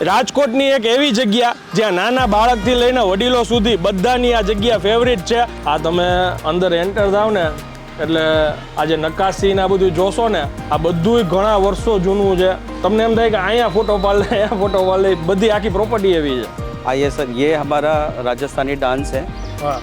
રાજકોટની એક એવી જગ્યા જ્યાં નાના બાળકથી લઈને વડીલો સુધી બધાની આ જગ્યા ફેવરિટ છે. આ તમે અંદર એન્ટર થાવ ને એટલે આ જે નકાશી ને આ બધું જોશો ને આ બધું ઘણા વર્ષો જૂનું છે. તમને એમ થાય કે અહીંયા ફોટો પાડ લે અહીંયા ફોટો પાડ લે, બધી આખી પ્રોपर्टी એવી છે. आइए सर, ये हमारा राजस्थानी डांस है. हाँ,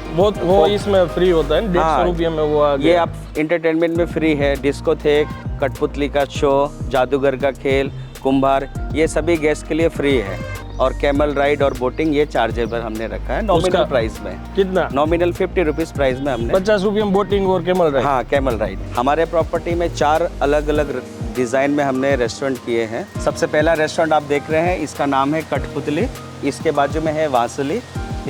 वो इसमें फ्री होता है 150 रुपये में वो आ गया. ये आप एंटरटेनमेंट में फ्री है. डिस्कोथेक, कठपुतली का शो, जादूगर का खेल, कुंभार, ये सभी गेस्ट के लिए फ्री है. और कैमल राइड और बोटिंग ये चार्जेबल हमने रखा है नॉमिनल प्राइस में. कितना? नॉमिनल 50 रुपीज प्राइस में हमने 50 रुपये में बोटिंग और कैमल राइड. हाँ, कैमल राइड. हमारे प्रॉपर्टी में 4 अलग अलग डिजाइन में हमने रेस्टोरेंट किए हैं. सबसे पहला रेस्टोरेंट आप देख रहे हैं, इसका नाम है कठपुतली. इसके बाजू में है वासली,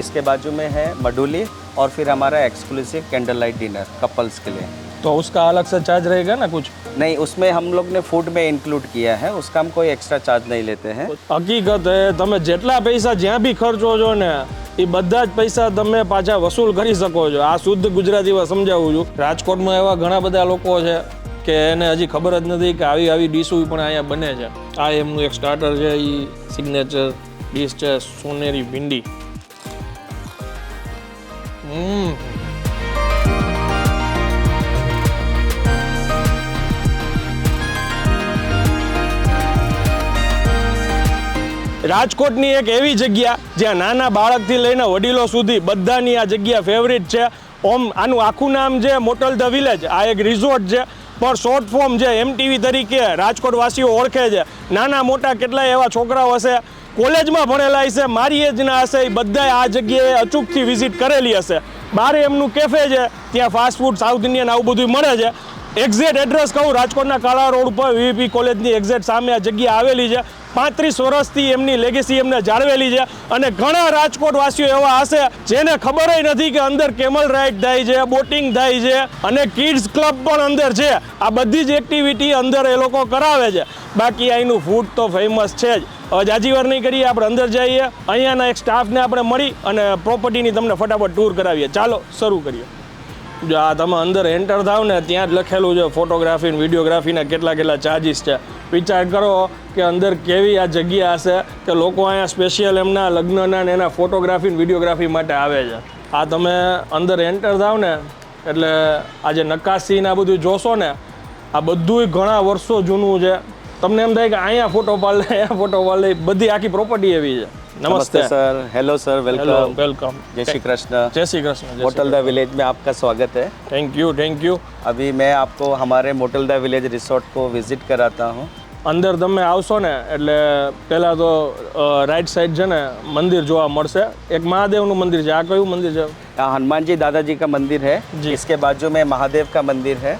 इसके बाजू में है मडुली और फिर हमारा exclusive candle light dinner couples के लिए. तो उसका अलग से चार्ज रहेगा ना कुछ? नहीं, उसमें हम लोग ने फूड में इंक्लूड किया है, उसका हम कोई एक्स्ट्रा चार्ज नहीं लेते हैं. હકીકત હે તમે જેટલા પૈસા જ્યાં બી ખર્ચો છો ને એ બધા જ પૈસા તમે પાછા વસૂલ કરી શકો છો. આ શુદ્ધ ગુજરાતીમાં સમજાવું છું. રાજકોટમાં એવા ઘણા બધા લોકો છે કે એને હજી ખબર જ નથી કે આવી આવી ડીશો પણ અહીંયા બને છે. આ એમનું એક સ્ટાર્ટર છે, એ સિગ્નેચર ડીશ છે સોનેરી ભીંડી. રાજકોટની એક એવી જગ્યા જ્યાં નાના બાળકથી લઈને વડીલો સુધી બધાની આ જગ્યા ફેવરિટ છે. આનું આખું નામ છે મોટલ ધ વિલેજ. આ એક રિઝોર્ટ છે પણ શોર્ટ ફોર્મ છે MTV તરીકે રાજકોટવાસીઓ ઓળખે છે. નાના મોટા કેટલાય એવા છોકરાઓ હશે, કોલેજમાં ભણેલા હશે, મારી એજના હશે, એ બધાએ આ જગ્યાએ અચૂકથી વિઝિટ કરેલી હશે. બારે એમનું કેફે છે, ત્યાં ફાસ્ટ ફૂડ સાઉથ ઇન્ડિયન આવું બધું મળે છે. એક્ઝેક્ટ એડ્રેસ કહું, રાજકોટના કાળા રોડ ઉપર VVP કોલેજની એક્ઝેક્ટ સામે આ જગ્યા આવેલી છે. 35 વર્ષથી એમની લેગેસી એમને જાળવેલી છે અને ઘણા રાજકોટવાસીઓ એવા હશે જેને ખબર જ નથી કે અંદર કેમલ રાઇડ થાય છે, બોટિંગ થાય છે અને કિડ્સ ક્લબ પણ અંદર છે. આ બધી જ એક્ટિવિટી અંદર એ લોકો કરાવે છે. બાકી અહીંનું ફૂડ તો ફેમસ છે જ. હવે જાજી વાર નહીં કરીએ, આપણે અંદર જઈએ, અહીંયાના એક સ્ટાફને આપણે મળી અને પ્રોપર્ટીની તમને ફટાફટ ટૂર કરાવીએ. ચાલો શરૂ કરીએ. જો આ તમે અંદર એન્ટર થાવ ને ત્યાં જ લખેલું છે ફોટોગ્રાફી ને વિડીયોગ્રાફીના કેટલા ચાર્જીસ છે. વિચાર કરો કે અંદર કેવી આ જગ્યા હશે કે લોકો અહીંયા સ્પેશિયલ એમના લગ્નના ને એના ફોટોગ્રાફી ને વિડીયોગ્રાફી માટે આવે છે. આ તમે અંદર એન્ટર થાવ ને એટલે આ જે નકાશી ને આ બધું જોશો ને આ બધું ઘણા વર્ષો જૂનું છે. તમને એમ થાય કે અહીંયા ફોટો પાડ લે અહીંયા ફોટો પાડ લે, બધી આખી પ્રોપર્ટી એવી છે. नमस्ते sir. Hello sir, welcome. Welcome. जय श्री कृष्ण. जय Shri Krishna. Motel the village में आपका स्वागत है. Thank you. अभी मैं आपको हमारे मोटल द विलेज रिसोर्ट को विजिट कराता हूँ. અંદર તમે આવશો ને એટલે પહેલા તો રાઈટ સાઈડ છે ને મંદિર જોવા મળશે. એક મહાદેવનું મંદિર છે. આ કયું મંદિર છે? हनुमान जी दादाजी का मंदिर है. इसके बाजू में महादेव का मंदिर है.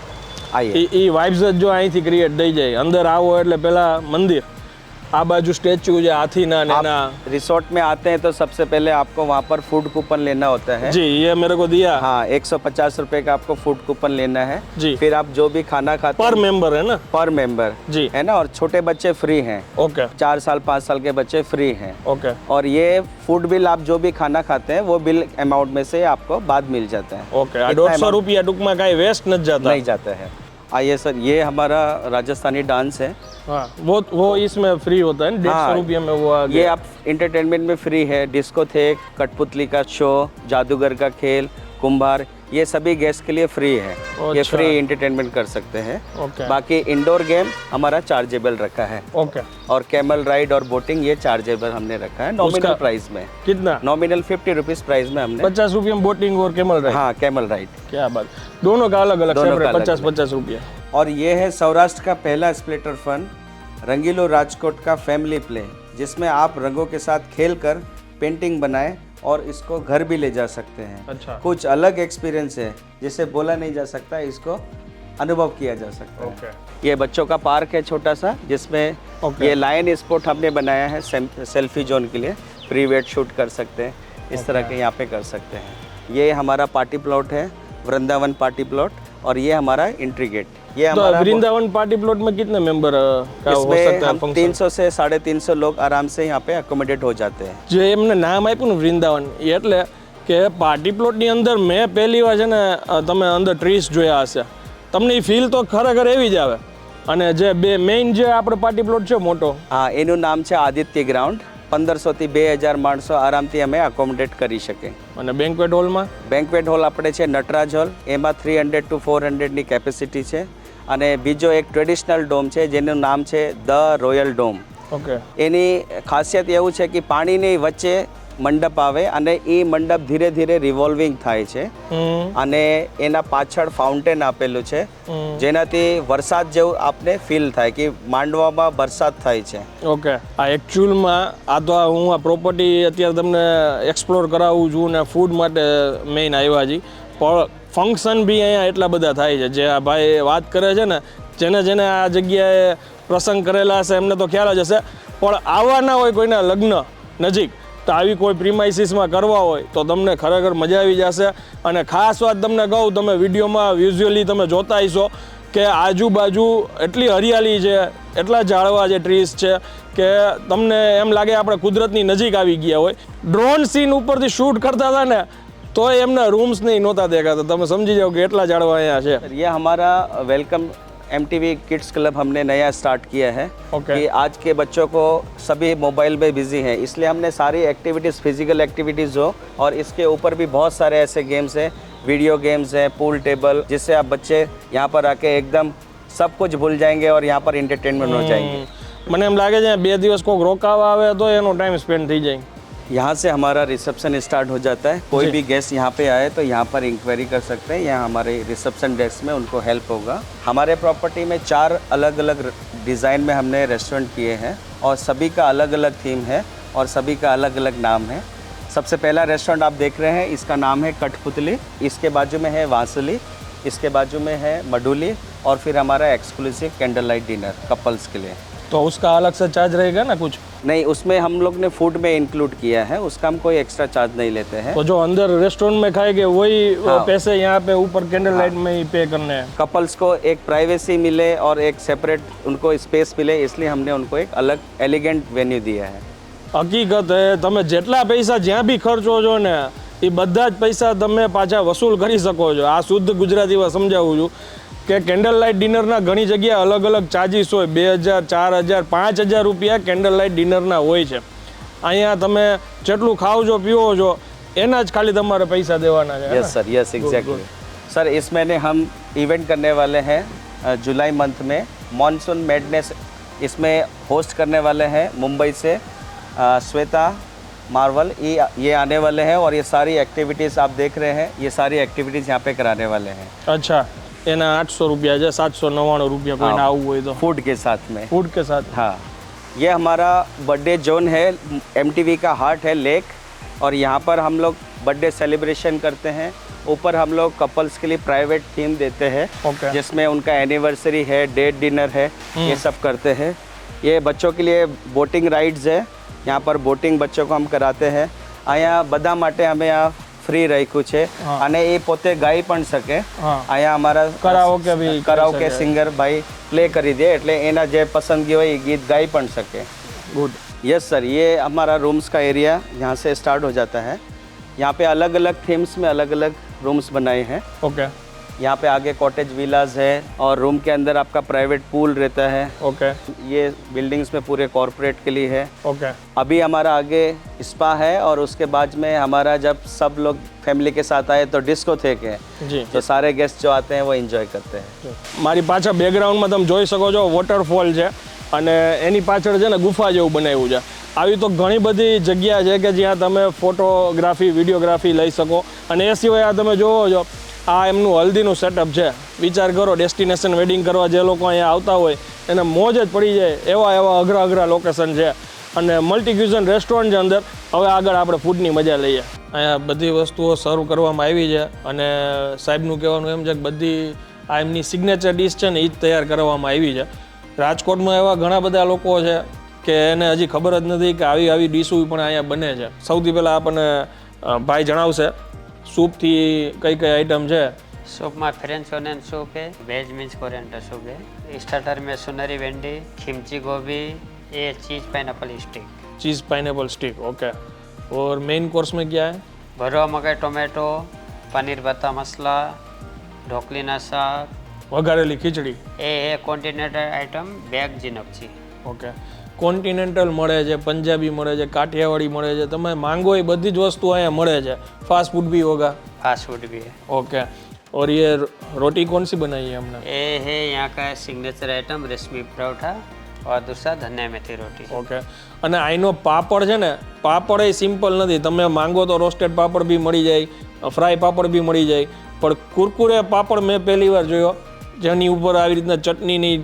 आइए. એ વાઇબ્સ જ જો અહીંથી ક્રિએટ થઈ જાય. અંદર આવો એટલે પહેલા મંદિર, आ बाजू स्टैचू जो हाथी ना नेना. रिसोर्ट में आते हैं तो सबसे पहले आपको वहाँ पर फूड कूपन लेना होता है. जी, ये मेरे को दिया. हाँ, 150 रुपए का आपको फूड कूपन लेना है. जी. फिर आप जो भी खाना खाते पर मेंबर है ना? पर मेंबर जी है ना. और छोटे बच्चे फ्री हैं. ओके. 4 साल 5 साल के बच्चे फ्री हैं. ओके. और ये फूड बिल आप जो भी खाना खाते हैं वो बिल अमाउंट में से आपको बाद मिल जाता है. ओके. 150 रुपया टूक में कहीं वेस्ट नहीं जाता. नहीं जाता है. आइए सर, ये हमारा राजस्थानी डांस है. हाँ, वो इसमें फ्री होता है 150 रुपये में वो आ गया. ये आप एंटरटेनमेंट में फ्री है. डिस्कोथेक, कठपुतली का शो, जादूगर का खेल, कुंभार, ये सभी गेस्ट के लिए फ्री है. ये फ्री एंटरटेनमेंट कर सकते हैं. ओके. बाकी इंडोर गेम हमारा चार्जेबल रखा है. ओके. और कैमल राइड और बोटिंग ये चार्जेबल हमने रखा है नॉमिनल प्राइस में. कितना? नॉमिनल 50 रुपीज प्राइस में हमने 50 रुपये में बोटिंग और कैमल राइड. हाँ, कैमल राइड. क्या बात. दोनों का अलग अलग 50 रुपया. और ये है सौराष्ट्र का पहला स्प्लिटर फन रंगीलो राजकोट का फैमिली प्ले, जिसमें आप रंगों के साथ खेलकर पेंटिंग बनाएं और इसको घर भी ले जा सकते हैं. अच्छा. कुछ अलग एक्सपीरियंस है जिसे बोला नहीं जा सकता, इसको अनुभव किया जा सकता है. ओके. ये बच्चों का पार्क है छोटा सा, जिसमें ये लायन स्पोर्ट हमने बनाया है सेल्फी जोन के लिए. प्री वेट शूट कर सकते हैं, इस तरह के यहाँ पे कर सकते हैं. ये हमारा पार्टी प्लॉट है, वृंदावन पार्टी प्लॉट. और ये हमारा एंट्री गेट. ये हमारा वृंदावन पार्टी प्लॉट में कितने मेंबर का हो सकता है? 300 से 350 लोग आराम से यहाँ पे अकोमोडेट हो जाते हैं. जो એમને નામ આપ્યું ને વૃંદાવન, એટલે કે પાર્ટી પ્લોટની અંદર મેં પહેલી વાર છે ને તમે અંદર ટ્રીસ જોયા હશે, તમને એ ફીલ તો ખરેખર એવી જ આવે. અને જે બે મેઇન જે આપણે પાર્ટી પ્લોટ છે મોટો, હા, એનું નામ છે આદિત્ય ગ્રાઉન્ડ. 1500 થી 2000 માણસો આરામથી અમે એકોમોડેટ કરી શકીએ. અને બેન્ક્વેટ હોલમાં બેન્ક્વેટ હોલ આપણે છે નટરાજ હોલ, એમાં 300 to 400 ની કેપેસિટી છે. અને બીજો એક ટ્રેડિશનલ ડોમ છે જેનું નામ છે ધ રોયલ ડોમ. ઓકે. એની ખાસિયત એવું છે કે પાણીની વચ્ચે મંડપ આવે અને એ મંડપ ધીરે ધીરે રિવોલ્વિંગ થાય છે અને એના પાછળ ફાઉન્ટેન આપેલું છે જેનાથી વરસાદ જેવું આપને ફીલ થાય કે માંડવામાં વરસાદ થાય છે. ઓકે. આ એકચ્યુઅલમાં આ તો હું આ પ્રોપર્ટી અત્યારે તમને એક્સપ્લોર કરાવું છું ને ફૂડ માટે મેઇન આવ્યા છીએ, પણ ફંક્શન બી અહીંયા એટલા બધા થાય છે. જે આ ભાઈ વાત કરે છે ને, જેને જેને આ જગ્યાએ પ્રસંગ કરેલા હશે એમને તો ખ્યાલ જ હશે, પણ આવવા ના હોય કોઈના લગ્ન નજીક તો આવી કોઈ પ્રીમાઇસીસમાં કરવા હોય તો તમને ખરેખર મજા આવી જશે. અને ખાસ વાત તમને કહું, તમે વિડીયોમાં વિઝ્યુઅલી તમે જોતા હશો કે આજુબાજુ એટલી હરિયાળી છે, એટલા ઝાડવા છે, ટ્રીઝ છે કે તમને એમ લાગે આપણે કુદરતની નજીક આવી ગયા હોય. ડ્રોન સીન ઉપરથી શૂટ કરતા હતા ને તો એમના રૂમ્સ નહીં નહોતા દેખાતા. તમે સમજી જાઓ કે એટલા ઝાડવા અહીંયા છે. ये हमारा वेलकम MTV किड्स क्लब हमने नया स्टार्ट किया है. Okay. कि आज के बच्चों को सभी मोबाइल में बिजी हैं, इसलिए हमने सारी एक्टिविटीज़ फिजिकल एक्टिविटीज़ हो और इसके ऊपर भी बहुत सारे ऐसे गेम्स हैं, वीडियो गेम्स हैं, पूल टेबल, जिससे आप बच्चे यहाँ पर आके एकदम सब कुछ भूल जाएंगे और यहाँ पर इंटरटेनमेंट हो जाएंगे. મને એમ લાગે છે 2 દિવસ કોઈક રોકાવા આવે તો એનો ટાઈમ સ્પેન્ડ થઈ જાય. यहाँ से हमारा रिसेप्शन स्टार्ट हो जाता है. कोई भी गेस्ट यहाँ पे आए तो यहाँ पर इंक्वायरी कर सकते हैं. यहाँ हमारे रिसेप्शन डेस्क में उनको हेल्प होगा. हमारे प्रॉपर्टी में 4 अलग अलग डिज़ाइन में हमने रेस्टोरेंट किए हैं और सभी का अलग अलग थीम है और सभी का अलग अलग नाम है. सबसे पहला रेस्टोरेंट आप देख रहे हैं, इसका नाम है कठपुतली. इसके बाजू में है वांसली, इसके बाजू में है मडुली और फिर हमारा exclusive candle light dinner couples के लिए. तो उसका अलग से चार्ज रहेगा ना कुछ? नहीं, उसमें हम लोग ने फूड में इंक्लूड किया है, उसका हम कोई एक्स्ट्रा चार्ज नहीं लेते हैं. तो जो अंदर रेस्टोरेंट में खाएंगे वही हाँ. पैसे यहाँ पे ऊपर कैंडल लाइट में ही पे करने हैं. कपल्स को एक प्राइवेसी मिले और एक सेपरेट उनको स्पेस मिले, इसलिए हमने उनको एक अलग एलिगेंट वेन्यू दिया है. હકીકત હે, તમે જેટલા પૈસા જ્યાં બી ખર્ચો છો ને એ બધા જ પૈસા તમે પાછા વસૂલ કરી શકો છો. આ શુદ્ધ ગુજરાતીમાં સમજાવું છું કે કેન્ડલ લાઇટ ડિનરના ઘણી જગ્યાએ અલગ અલગ ચાર્જીસ હોય. 2000, 4000, 5000 રૂપિયા કેન્ડલ લાઇટ ડિનરના હોય છે. અહીંયા તમે જેટલું ખાઓ છો પીવો છો એના જ ખાલી તમારે પૈસા દેવાના છે. Yes sir, yes exactly sir. इस महीने हम इवेंट करने वाले हैं जुलाई मंथ में मॉनसून मैडनेस. इसमें होस्ट करने वाले हैं मुंबई से श्वेता मार्वल. ये आने वाले हैं और ये सारी एक्टिविटीज़ आप देख रहे हैं, ये सारी एक्टिविटीज़ यहाँ पे कराने वाले हैं. અચ્છા, એના 800 રૂપિયા છે, 799 રૂપિયા કોઈને આવવું હોય તો फूड के साथ में. ફૂડ કે સાથ. हाँ, ये हमारा बर्थडे जोन है, MTV का हार्ट है लेक, और यहाँ पर हम लोग बर्थडे सेलिब्रेशन करते हैं. ऊपर हम लोग कपल्स के लिए प्राइवेट थीम देते हैं Okay. जिसमें उनका एनिवर्सरी है, डेट डिनर है, ये सब करते हैं. ये बच्चों के लिए बोटिंग राइड्स है, यहाँ पर बोटिंग बच्चों को हम कराते हैं. અહીંયા બધા માટે અમે આ ફ્રી રાખ્યું છે અને એ પોતે ગાઈ પણ શકે. અહીંયા અમારા કરાઓકે સિંગર ભાઈ પ્લે કરી દે એટલે એના જે પસંદગી હોય એ ગીત ગાઈ પણ શકે. ગુડ. यस सर, ये हमारा रूम्स का एरिया यहाँ से स्टार्ट हो जाता है. यहाँ पे अलग अलग थीम्स में अलग अलग रूम्स बनाए हैं. ओके. यहाँ पे आगे कॉटेज विलाज है और रूम के अंदर आपका प्राइवेट पूल रहता है. ओके. ये बिल्डिंग्स में पूरे कॉरपोरेट के लिए है. ओके. अभी हमारा आगे स्पा है और उसके बाद में हमारा जब सब लोग फैमिली के साथ आए तो डिस्कोथेक है. जी. तो सारे गेस्ट जो आते हैं वो एंजॉय करते हैं. મારી પાછળ બેકગ્રાઉન્ડમાં તમે જોઈ શકો છો વોટરફોલ છે અને એની પાછળ છે ને ગુફા જેવું બનાવ્યું છે. આવી તો ઘણી બધી જગ્યા છે કે જ્યાં તમે ફોટોગ્રાફી વિડીયોગ્રાફી લઈ શકો. અને એ સિવાય આ તમે જોવો છો આ એમનું હલ્દીનું સેટઅપ છે. વિચાર કરો, ડેસ્ટિનેશન વેડિંગ કરવા જે લોકો અહીંયા આવતા હોય એને મોજ જ પડી જાય એવા એવા અઘરા અઘરા લોકેશન છે. અને મલ્ટી ક્યુઝન રેસ્ટોરન્ટ છે અંદર. હવે આગળ આપણે ફૂડની મજા લઈએ. અહીંયા બધી વસ્તુઓ સર્વ કરવામાં આવી છે અને સાહેબનું કહેવાનું એમ છે કે બધી આ એમની સિગ્નેચર ડિશ છે ને એ જ તૈયાર કરવામાં આવી છે. રાજકોટમાં એવા ઘણા બધા લોકો છે કે એને હજી ખબર જ નથી કે આવી આવી ડીશો પણ અહીંયા બને છે. સૌથી પહેલાં આપણને ભાઈ જણાવશે સૂપથી કઈ કઈ આઈટમ છે. सूप में फ्रेंच ओनियन सूप है, वेज मिन्स कोरिएंडर सूप है, स्टार्टर में सुनहरी भेंडी, खिमची गोभी, ये चीज़ पाइनएप्पल स्टिक. चीज़ पाइनएप्पल स्टिक. ओके. और मेन कोर्स में क्या है? भरवा मकई टोमेटो, पनीर बत्ता मसाला, ढोकलीना शाक, वघारेली खीचड़ी. ये है कॉन्टिनेंटल आइटम बैग जिनपची. ओके. કોન્ટિનેન્ટલ મળે છે, પંજાબી મળે છે, કાઠિયાવાડી મળે છે, તમે માંગો એ બધી જ વસ્તુ અહીંયા મળે છે. फास्ट फूड भी होगा? फास्ट फूड भी है. ओके. और ये रोटी कौन सी बनाई है हमने? ये है यहाँ का सिग्नेचर आइटम रेशमी पराठा और दूसरा धनिया मेथी रोटी. ઓકે. અને આઈનો પાપડ છે ને, પાપડ એ સિમ્પલ નથી. તમે માંગો તો રોસ્ટેડ પાપડ બી મળી જાય, ફ્રાય પાપડ બી મળી જાય, પણ કુરકુરે પાપડ મેં પહેલી વાર જોયો જેની ઉપર આવી રીતના ચટણીની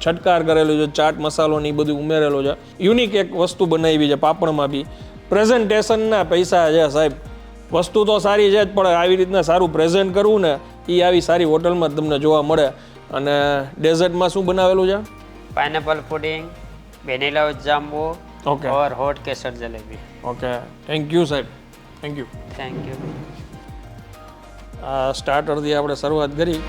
છટકાર કરેલું છે, ચાટ મસાલો ને બધું ઉમેરેલું છે. યુનિક એક વસ્તુ બનાવી છે પાપડમાં બી. પ્રેઝન્ટેશનના પૈસા છે સાહેબ. વસ્તુ તો સારી છે જ, પણ આવી રીતના સારું પ્રેઝન્ટ કરવું ને એ આવી સારી હોટલમાં તમને જોવા મળે. અને ડેઝર્ટમાં શું બનાવેલું છે? पाइनएप्पल पुडिंग, वेनिला जाम्बू ओके. और हॉट केसर जलेबी. ઓકે, થેન્ક યુ સાહેબ, થેન્ક યુ. Thank you. આ સ્ટાર્ટરથી આપણે શરૂઆત કરી.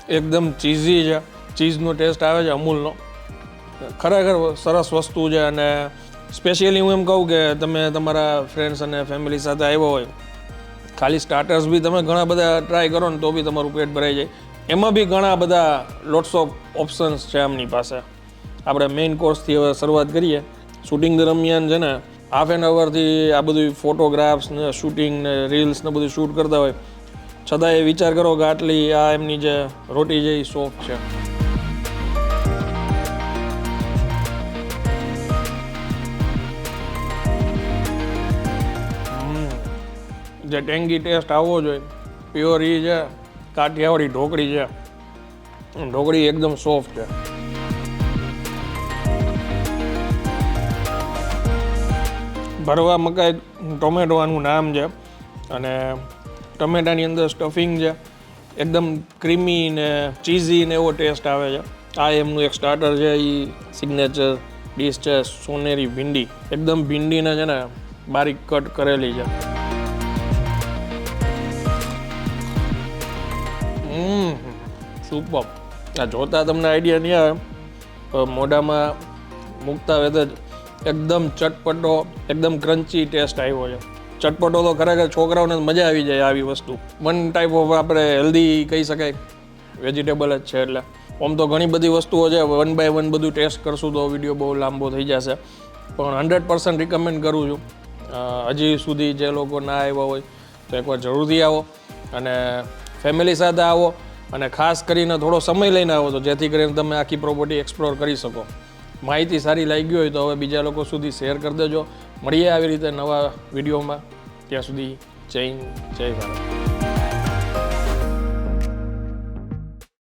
એકદમ ચીઝી છે, ચીઝનો ટેસ્ટ આવે છે અમૂલનો. ખરેખર સરસ વસ્તુ છે. અને સ્પેશિયલી હું એમ કહું કે તમે તમારા ફ્રેન્ડ્સ અને ફેમિલી સાથે આવ્યા હોય, ખાલી સ્ટાર્ટર્સ બી તમે ઘણા બધા ટ્રાય કરો ને તો બી તમારું પેટ ભરાઈ જાય. એમાં બી ઘણા બધા લોટ્સ ઓફ ઓપ્શન્સ છે એમની પાસે. આપણે મેઇન કોર્સથી હવે શરૂઆત કરીએ. શૂટિંગ દરમિયાન છે ને હાફ એન અવરથી આ બધું ફોટોગ્રાફ્સ ને શૂટિંગ ને રીલ્સ ને બધું શૂટ કરતા હોય, છતાં એ વિચાર કરો કે આટલી આ એમની જે રોટી છે એ સોફ્ટ છે. જે ટેંગી ટેસ્ટ આવવો જોઈએ પ્યોર એ છે. કાઠિયાવાડી ઢોકળી છે, ઢોકળી એકદમ સોફ્ટ છે. ભરવા મકાઈ ટોમેટો આનું નામ છે. અને ટમેટાની અંદર સ્ટફિંગ છે, એકદમ ક્રીમી ને ચીઝી ને એવો ટેસ્ટ આવે છે. આ એમનું એક સ્ટાર્ટર છે, એ સિગ્નેચર ડીશ છે સોનેરી ભીંડી. એકદમ ભીંડીને છે ને બારીક કટ કરેલી છે. સુપર. આ જોતા તમને આઈડિયા નહીં આવે, પણ મોઢામાં મૂકતા વેત જ એકદમ ચટપટો, એકદમ ક્રન્ચી ટેસ્ટ આવ્યો છે. ચટપટો તો ખરેખર છોકરાઓને મજા આવી જાય આવી વસ્તુ. વન ટાઈપ ઓફ આપણે હેલ્ધી કહી શકાય, વેજીટેબલ જ છે. એટલે આમ તો ઘણી બધી વસ્તુઓ છે, વન બાય વન બધું ટેસ્ટ કરશું તો વિડીયો બહુ લાંબો થઈ જશે. પણ 100% રિકમેન્ડ કરું છું. હજી સુધી જે લોકો ના આવ્યા હોય તો એકવાર જરૂરથી આવો, અને ફેમિલી સાથે આવો, અને ખાસ કરીને થોડો સમય લઈને આવો તો જેથી કરીને તમે આખી પ્રોપર્ટી એક્સપ્લોર કરી શકો. માહિતી સારી લાગી હોય તો હવે બીજા લોકો સુધી શેર કરી દેજો. મળીએ આવી રીતે નવા વિડીયોમાં. ત્યાં સુધી જય હિન્દ, જય ભારત.